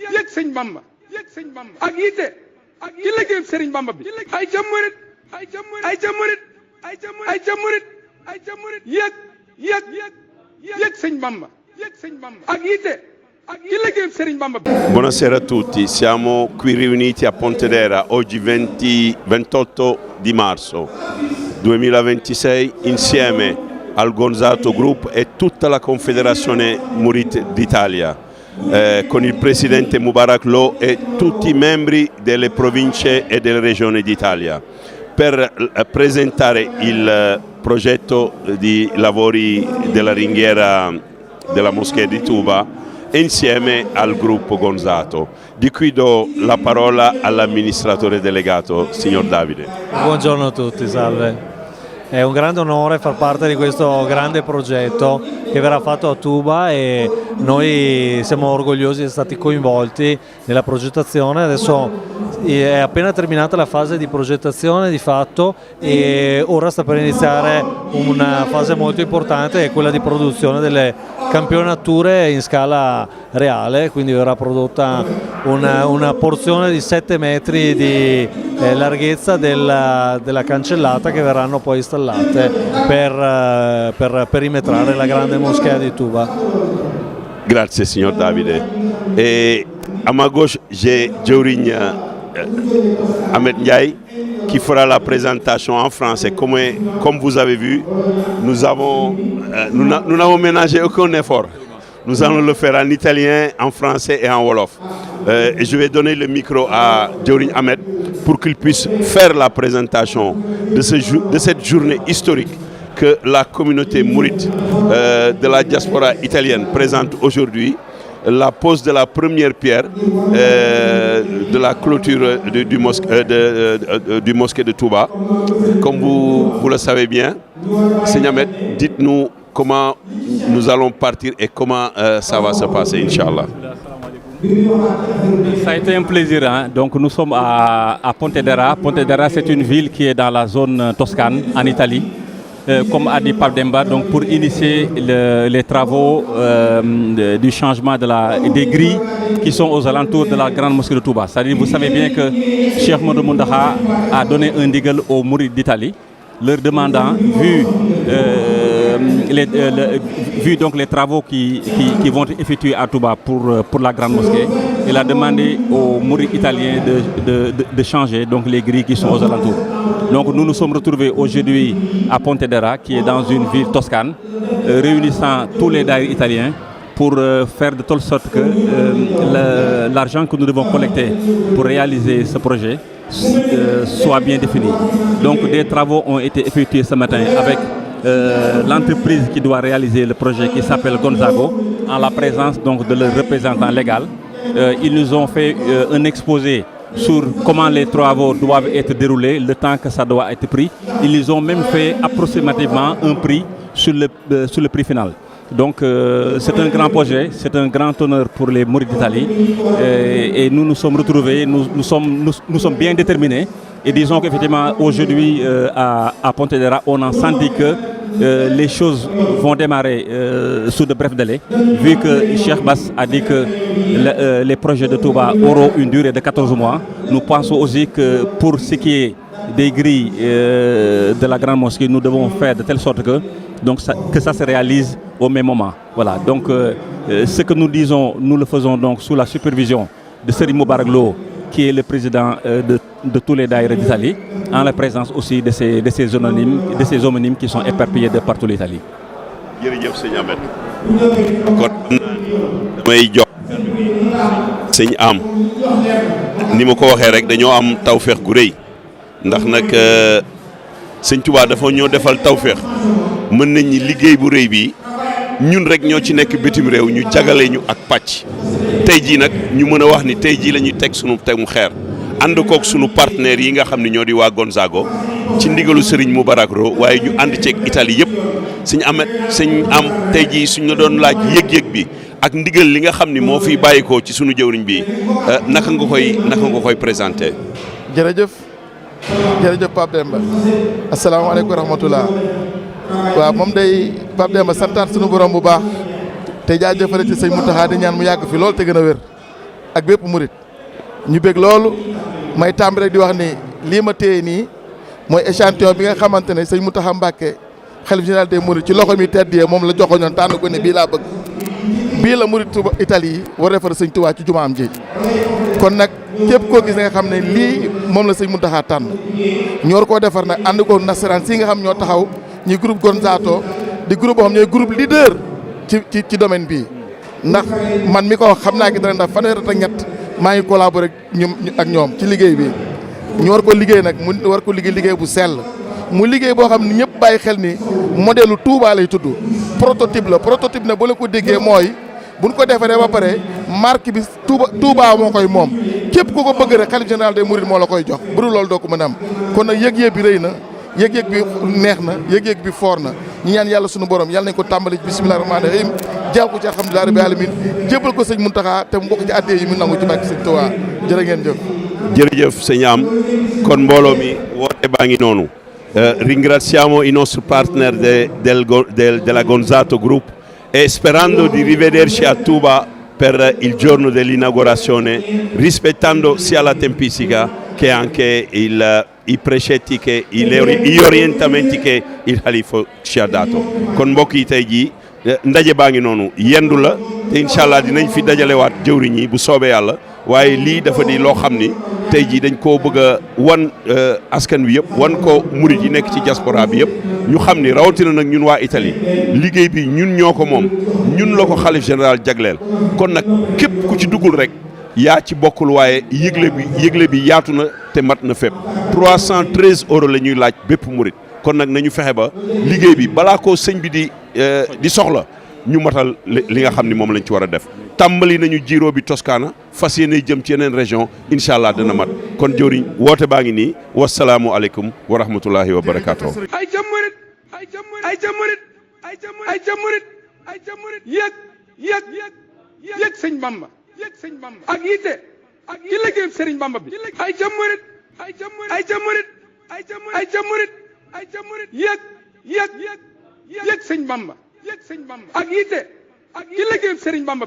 yëg sëñ Bamba ak yitte ci liggéeyub sëriñ Bamba bi ay ca murit yëg sëñ Bamba ak yitte ci liggéeyub sëriñ Bamba bi. Buonasera a tutti, siamo qui riuniti a Pontedera oggi 28 di marzo 2026 insieme al Gonzato Group e tutta la Confederazione Murit d'Italia. Con il presidente Mubarak Lo e tutti i membri delle province e delle regioni d'Italia per presentare il progetto di lavori della ringhiera della moschea di Tuba insieme al gruppo Gonzato. Di qui do la parola all'amministratore delegato, signor Davide. Buongiorno a tutti, salve. È un grande onore far parte di questo grande progetto che verrà fatto a Tuba e noi siamo orgogliosi di essere stati coinvolti nella progettazione. Adesso è appena terminata la fase di progettazione di fatto e ora sta per iniziare una fase molto importante, è quella di produzione delle campionature in scala reale, quindi verrà prodotta una porzione di 7 metri di larghezza della cancellata che verranno poi installate per perimetrare la grande moschea di Tuba. Grazie signor Davide. Et à ma gauche, j'ai Djawriñ Ahmed Ndiaye qui fera la présentation en français. Comme vous avez vu, nous n'avons ménagé aucun effort. Nous allons le faire en italien, en français et en wolof. Et je vais donner le micro à Djawriñ Ahmed pour qu'il puisse faire la présentation de cette journée historique que la communauté mouride de la diaspora italienne présente aujourd'hui, la pose de la première pierre de la clôture du mosquée de Touba. Comme vous le savez bien, Seigneur Ahmed, dites-nous comment nous allons partir et comment ça va se passer, Inch'Allah. Ça a été un plaisir, hein? Donc nous sommes à Pontedera. Pontedera, c'est une ville qui est dans la zone Toscane, en Italie. Comme a dit Pape Demba, donc pour initier les travaux du changement des grilles qui sont aux alentours de la grande mosquée de Touba. C'est-à-dire, vous savez bien que Cheikh Modou Mountakha a donné un ndigal aux mourides d'Italie, leur demandant, vu donc les travaux qui vont être effectués à Touba pour la grande mosquée, il a demandé aux mourides italiens de changer donc les grilles qui sont aux alentours. Donc nous nous sommes retrouvés aujourd'hui à Pontedera, qui est dans une ville toscane, réunissant tous les daïrs italiens pour faire de telle sorte que l'argent que nous devons collecter pour réaliser ce projet soit bien défini. Donc des travaux ont été effectués ce matin avec l'entreprise qui doit réaliser le projet qui s'appelle Gonzago, en la présence donc de leur représentant légal. Ils nous ont fait un exposé sur comment les travaux doivent être déroulés, le temps que ça doit être pris. Ils nous ont même fait approximativement un prix sur le prix final. Donc c'est un grand projet, c'est un grand honneur pour les mourides d'Italie et nous nous sommes retrouvés, nous sommes bien déterminés et disons qu'effectivement aujourd'hui à Pontedera on a senti que les choses vont démarrer sous de brefs délais, vu que Cheikh Bass a dit que les projets de Touba auront une durée de 14 mois. Nous pensons aussi que pour ce qui est des grilles de la grande mosquée, nous devons faire de telle sorte que ça se réalise au même moment. Voilà, donc ce que nous disons, nous le faisons donc sous la supervision de Serigne Mubarak Lo, qui est le président de tous les daïras d'Italie, en la présence aussi de ces homonymes qui sont éparpillés de partout l'Italie. jërëjëf sëñ Ahmed kon damay jox sëñ am ni ma ko waxee rek dañoo am tawféex gu rëy ndax nag sëñ Touba dafa ñoo defal tawféex mën nañ ni liggéey bu rëy bi ñun rek ñoo ci nekk bitim réew ñu jagale ñu ak pàcc tey jii nag ñu mën a wax ni tey jii la ñuy teg sunu tegu xeer ànd kook sunu partenaires yi nga xam ne ñoo di waa Gonzago ci ndigalu Serigne Mubarak Lo waaye ñu ànd ceeg Italie yëpp sëñ am tey jii suñ la doon laaj yëg-yëg bi ak ndigal li nga xam ni moo fiy bàyyikoo ci sunu jëwriñ bi naka nga koy présenté. jërëjëf Pape Demba asalaamaaleykum wa rahmatullah waaw moom day Pape Demba santaat sunu borom bu baax te jaajëfale ci sëñ Mountakha di ñaan mu yàgg fi lool te gën a wér ak bépp murit ñu bég loolu may tàmbali rek di wax ni lii ma téye nii mooy échantillon bi nga xamante ne sëñ Mountakha Mbacké xalif général des mourides ci loxo mi teddee moom la joxoñoon tànn ko ne bii laa bëgg bii la murit Touba Italie yi war a defar sëñ Touba ci jumaam ji kon nag képp koo gis nga xam ne lii moom la sëñ Mountakha tànn ñoo koo defar nag ànd ko nasaraan si nga xam ñoo taxaw ñi groupe Gonzato di groupe boo xam ñooy groupe leader ci domaine bii ndax man mi ko xam naa ki dara ndax fanweer ak ñett maa ngi collaboré ak ñoom ci liggéey bi ñu war ko liggéey nag mu war ko liggéey bu sell mu liggéey boo xam ne ñëpp bàyyi xel ni modèle Touba lay tudd prototype la prototype nag boo la ko déggee mooy buñ ko defaree ba pare marque bi Touba moo koy moom képp ku ko bëgg rek xalif général des mourides moo la koy jox bu dul loolu doo ko mën a am kon nag yëg-yëg bi rëy na yëg-yëg bi neex na yëg-yëg bi foor na ñu ñaan yàlla sunu borom yàlla nañ ko tàmbali bismillaahi rahmaani rahiim jaaw ko ci alhamdulilah rabbil alamin jébal ko sëñ Mountakha te mu bokk ci addee yi mu nangu ci bàkki sëñ Touba jërë ngeen jëf. jërëjëf sëñ Am kon mbooloo mi woote baa ngi noonu. Ringraziamo i nostri partner della Gonzato Group e sperando di rivederci a Touba per il giorno dell'inaugurazione, rispettando sia la tempistica che anche i precetti, che gli orientamenti che il Khalifa ci ha dato. Kon mbokk yi tey jii ndaje baa ngi noonu yendu la te incha allah dinañ fi dajalewaat jëwriñ yi bu soobee yàlla waaye lii dafa di loo xam ni tey jii dañ koo bëgg a wan askan wi yëpp wan ko murit yi nekk ci diaspora bi yëpp ñu xam ni rawatina nag ñun waa Italie liggéey bi ñun ñoo ko moom ñun la ko xalif général jagleel kon nag képp ku ci duggul rek yaa ci bokkul waaye yëgle bi yaatu na te mat na fépp 313 € la ñuy laaj bépp murit kon nag nañu fexe ba liggéey bi balaa ko sëñ bi di soxla ñu matal li nga xam ni moom lañ ci war a def tàmbali nañu Giro bi Toscana fas yéene jëm ci yeneen région incha allah dana mat kon jëwriñ woote baa ngi nii wasalaamu aleykum wa rahmatullahi wa barakaatu. ay jamurit ay jamurit ay jamurit ay jamurit ay jamurit yëg sëñ Bamba ak yitte ak ci liggéey sëriñ Bamba bi ay jamurit ay jamurit ay jamurit yëg sëñ Bamba ak yitte ak ci liggéey sëriñ Bamba bi